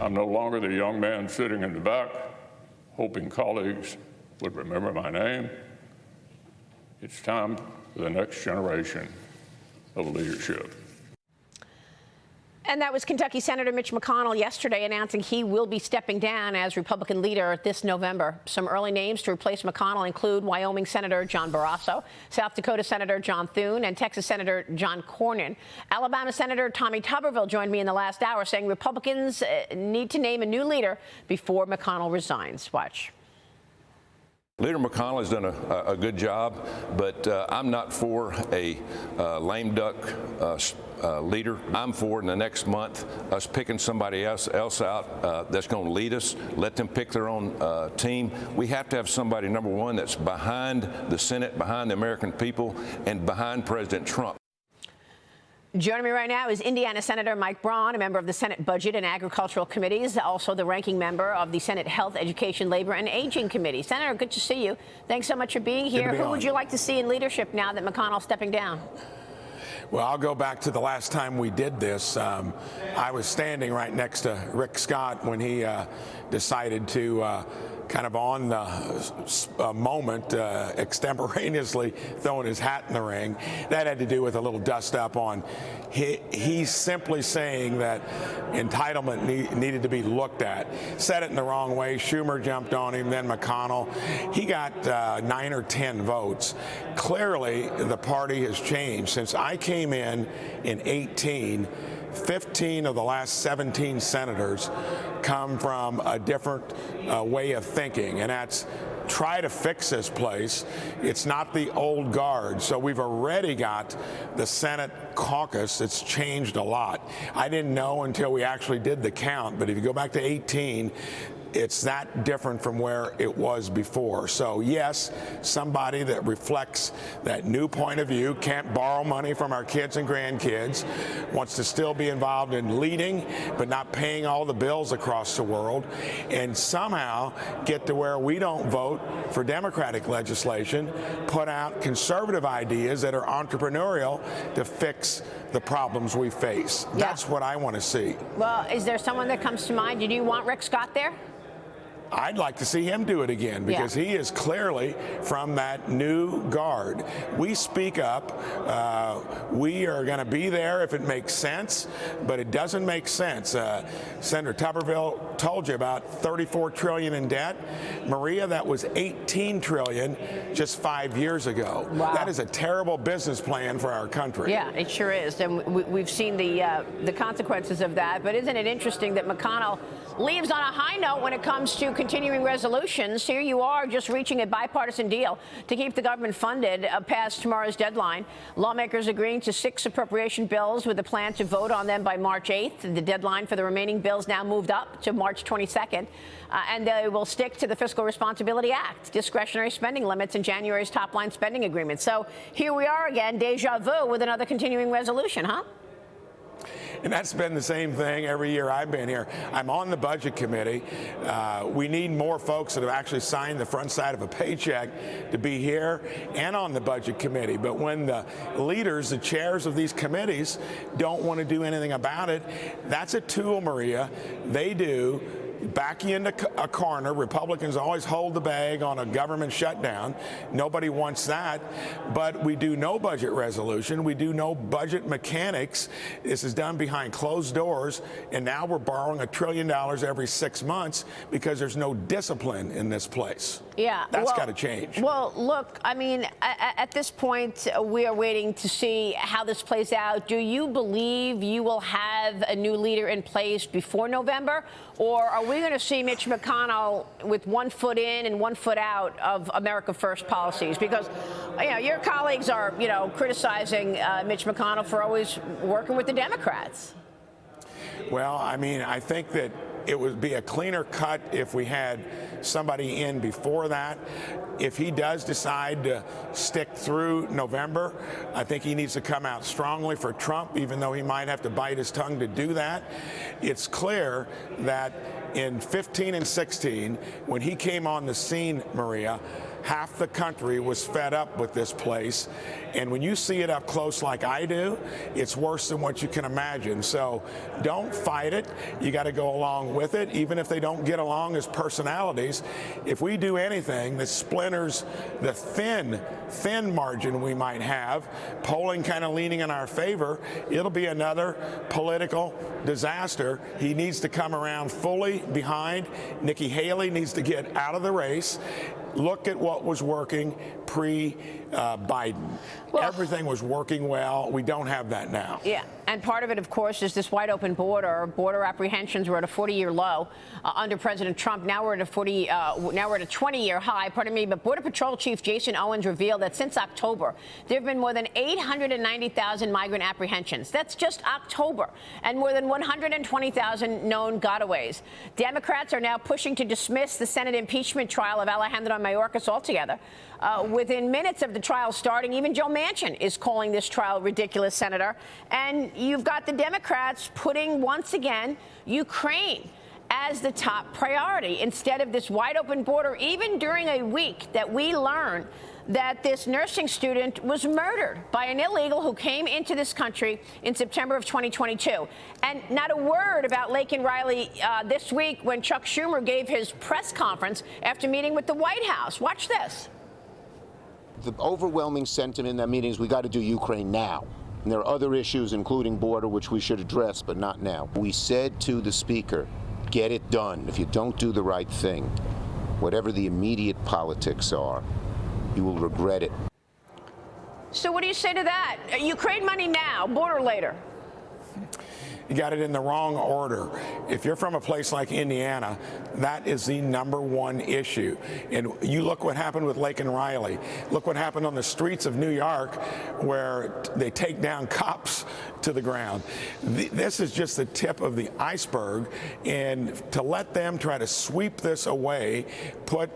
I'm no longer the young man sitting in the back, hoping colleagues would remember my name. It's time for the next generation of leadership. And that was Kentucky Senator Mitch McConnell yesterday announcing he will be stepping down as Republican leader this November. Some early names to replace McConnell include Wyoming Senator John Barrasso, South Dakota Senator John Thune, and Texas Senator John Cornyn. Alabama Senator Tommy Tuberville joined me in the last hour saying Republicans need to name a new leader before McConnell resigns. Watch. Leader McConnell has done a good job, but I'm not for a lame duck leader. I'm for in the next month us picking somebody else out that's going to lead us. Let them pick their own team. We have to have somebody, number one, that's behind the Senate, behind the American people, and behind President Trump. Joining me right now is Indiana Senator Mike Braun, a member of the Senate Budget and Agricultural Committees, also the ranking member of the Senate Health, Education, Labor, and Aging Committee. Senator, good to see you. Thanks so much for being here. Who would you like to see in leadership now that McConnell's stepping down? Well, I'll go back to the last time we did this. I was standing right next to Rick Scott when he decided to kind of on the moment, extemporaneously throwing his hat in the ring. That had to do with a little dust up on he's simply saying that entitlement needed to be looked at. Said it in the wrong way. Schumer jumped on him, then McConnell. He got 9 or 10 votes. Clearly, the party has changed. Since I came in 18, 15 of the last 17 senators come from a different way of thinking, and that's try to fix this place. It's not the old guard. So we've already got the Senate caucus. It's changed a lot. I didn't know until we actually did the count, but if you go back to 18, it's that different from where it was before. So yes, somebody that reflects that new point of view, can't borrow money from our kids and grandkids, wants to still be involved in leading, but not paying all the bills across the world, and somehow get to where we don't vote for Democratic legislation, put out conservative ideas that are entrepreneurial to fix the problems we face. Yeah. That's what I want to see. Well, is there someone that comes to mind? Do you want Rick Scott there? I'd like to see him do it again because he is clearly from that new guard. We speak up. We are going to be there if it makes sense, but it doesn't make sense. Senator Tuberville told you about $34 trillion in debt. Maria, that was $18 trillion just 5 years ago. Wow. That is a terrible business plan for our country. Yeah, it sure is. And we've seen the consequences of that. But isn't it interesting that McConnell leaves on a high note when it comes to continuing resolutions? Here you are just reaching a bipartisan deal to keep the government funded past tomorrow's deadline. Lawmakers agreeing to 6 appropriation bills with a plan to vote on them by March 8th. The deadline for the remaining bills now moved up to March 22nd. And they will stick to the Fiscal Responsibility Act, discretionary spending limits, and January's top-line spending agreement. So here we are again, deja vu with another continuing resolution, huh? And that's been the same thing every year I've been here. I'm on the Budget Committee. We need more folks that have actually signed the front side of a paycheck to be here and on the Budget Committee. But when the leaders, the chairs of these committees, don't want to do anything about it, that's a tool, Maria. They do back you into a corner. Republicans always hold the bag on a government shutdown. Nobody wants that. But we do no budget resolution. We do no budget mechanics. This is done behind closed doors. And now we're borrowing $1 trillion every 6 months because there's no discipline in this place. Yeah. That's got to change. Well, look, I mean, at this point, we are waiting to see how this plays out. Do you believe you will have a new leader in place before November? Or are we going to see Mitch McConnell with 1 foot in and 1 foot out of America First policies? Because, you know, your colleagues are, you know, criticizing Mitch McConnell for always working with the Democrats. Well, I mean, I think that it would be a cleaner cut if we had somebody in before that. If he does decide to stick through November, I think he needs to come out strongly for Trump, even though he might have to bite his tongue to do that. It's clear that in 15 and 16, when he came on the scene, Maria, half the country was fed up with this place. And when you see it up close like I do, it's worse than what you can imagine. So don't fight it. You got to go along with it, even if they don't get along as personalities. If we do anything that splinters the thin margin we might have, polling kind of leaning in our favor, it'll be another political disaster. He needs to come around fully behind. Nikki Haley needs to get out of the race. Look at what was working pre-Biden. Well, everything was working well. We don't have that now. Yeah, and part of it, of course, is this wide open border. Border apprehensions were at a 40-year low under President Trump. Now we're at a 20-year high. Pardon me, but Border Patrol Chief Jason Owens revealed that since October, there have been more than 890,000 migrant apprehensions. That's just October, and more than 120,000 known gotaways. Democrats are now pushing to dismiss the Senate impeachment trial of Alejandro Mayorkas altogether. Within minutes of the trial starting, even Joe Manchin is calling this trial ridiculous, Senator. And you've got the Democrats putting, once again, Ukraine as the top priority instead of this wide open border, even during a week that we learned that this nursing student was murdered by an illegal who came into this country in September of 2022. And not a word about Laken Riley this week when Chuck Schumer gave his press conference after meeting with the White House. Watch this. The overwhelming sentiment in that meeting is we got to do Ukraine now. And there are other issues, including border, which we should address, but not now. We said to the speaker, get it done. If you don't do the right thing, whatever the immediate politics are, you will regret it. So what do you say to that? Ukraine money now, border later. You got it in the wrong order. If you're from a place like Indiana, that is the #1 issue. And you look what happened with Laken Riley. Look what happened on the streets of New York, where they take down cops to the ground. This is just the tip of the iceberg. And to let them try to sweep this away, put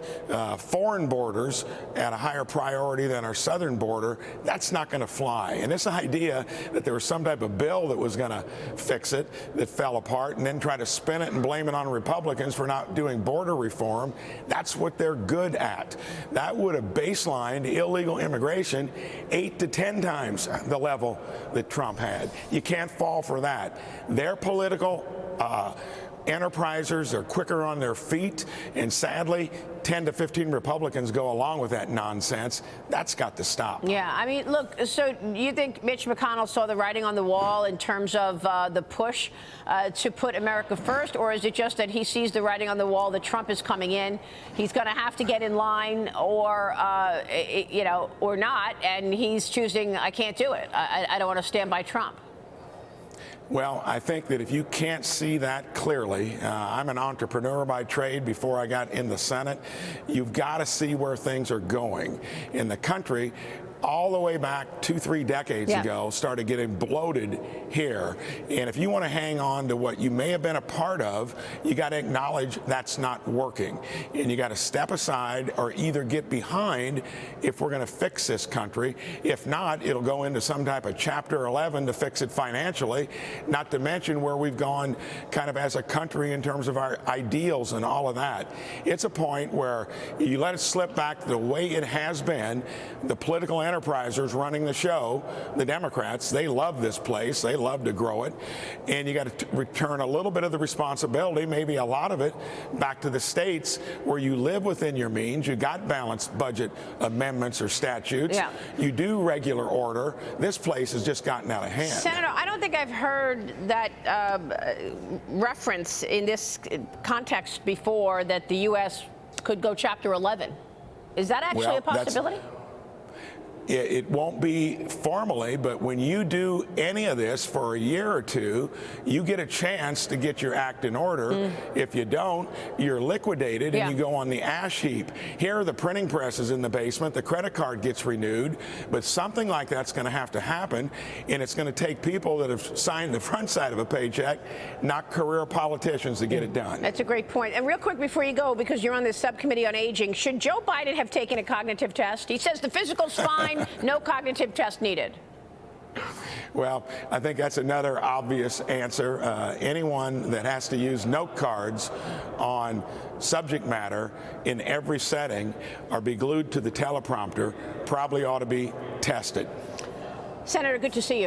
foreign borders at a higher priority than our southern border, that's not going to fly. And this idea that there was some type of bill that was going to fix it that fell apart and then try to spin it and blame it on Republicans for not doing border reform, that's what they're good at. That would have baselined illegal immigration 8 to 10 times the level that Trump had. You can't fall for that. Their political enterprisers are quicker on their feet, and sadly 10 to 15 Republicans go along with that nonsense. That's got to stop. Yeah, I mean, look, so you think Mitch McConnell saw the writing on the wall in terms of the push to put America first, or is it just that he sees the writing on the wall that Trump is coming in, he's going to have to get in line, or or not, and he's choosing, I can't do it, I don't want to stand by Trump? Well, I think that if you can't see that clearly, I'm an entrepreneur by trade before I got in the Senate, you've got to see where things are going. In the country, all the way back 2-3 decades ago, started getting bloated here. And if you want to hang on to what you may have been a part of, you got to acknowledge that's not working. And you got to step aside or either get behind if we're going to fix this country. If not, it'll go into some type of Chapter 11 to fix it financially, not to mention where we've gone kind of as a country in terms of our ideals and all of that. It's a point where you let it slip back the way it has been. The political enterprisers running the show, the Democrats, they love this place. They love to grow it. And you got to return a little bit of the responsibility, maybe a lot of it, back to the states where you live within your means. You got balanced budget amendments or statutes. Yeah. You do regular order. This place has just gotten out of hand. Senator, I don't think I've heard that reference in this context before, that the U.S. could go Chapter 11. Is that actually a possibility? It won't be formally, but when you do any of this for a year or two, you get a chance to get your act in order. If you don't, you're liquidated and you go on the ash heap. Here are the printing presses in the basement. The credit card gets renewed, but something like that's going to have to happen, and it's going to take people that have signed the front side of a paycheck, not career politicians, to get it done. That's a great point. And real quick before you go, because you're on this subcommittee on aging, should Joe Biden have taken a cognitive test? He says the physical's fine. No cognitive test needed. Well, I think that's another obvious answer. Anyone that has to use note cards on subject matter in every setting or be glued to the teleprompter probably ought to be tested. Senator, good to see you.